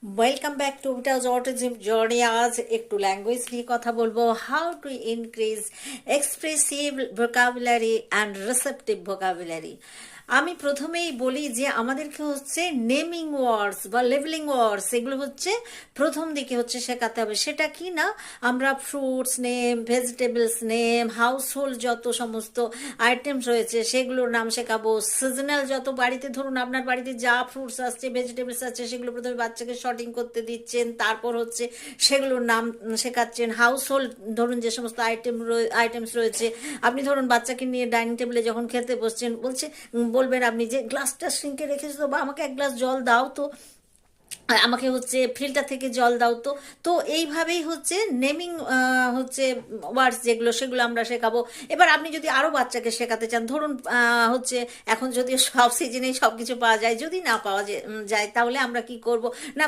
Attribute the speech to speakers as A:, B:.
A: Welcome back to Vitas autism journey. আজ একটু language নিয়ে কথা বলবো। How to increase expressive vocabulary and receptive vocabulary. আমি প্রথমেই বলি যে আমাদেরকে হচ্ছে নেমিং ওয়ার্ডস বা লেভেলিং ওয়ার্ডস এগুলো হচ্ছে প্রথম দিকে হচ্ছে শেখাতে হবে। সেটা কি না, আমরা fruits name, vegetables name, house hold যত সমস্ত আইটেমস রয়েছে সেগুলোর নাম শেখাবো। সিজনাল যত বাড়িতে, ধরুন আপনার বাড়িতে যা ফ্রুটস আসছে, ভেজিটেবলস আছে, সেগুলো প্রথমে বাচ্চাকে শর্টিং করতে দিচ্ছেন, তারপর হচ্ছে সেগুলোর নাম শেখাচ্ছেন। হাউস হোল্ড ধরুন যে সমস্ত আইটেমস রয়েছে, আপনি ধরুন বাচ্চাকে নিয়ে ডাইনিং টেবিলে যখন খেতে বসছেন, বলবেন আপনি যে গ্লাসটা সিঙ্কে রেখেছো তো, বা আমাকে এক গ্লাস জল দাও তো, আমাকে হচ্ছে ফিল্টার থেকে জল দাও তো। তো এইভাবেই হচ্ছে নেমিং হচ্ছে ওয়ার্ডস যেগুলো, সেগুলো আমরা শেখাবো। এবার আপনি যদি আরও বাচ্চাকে শেখাতে চান, ধরুন হচ্ছে এখন যদি সব সিজনেই সব কিছু পাওয়া যায়, যদি না পাওয়া যায় তাহলে আমরা কি করব না,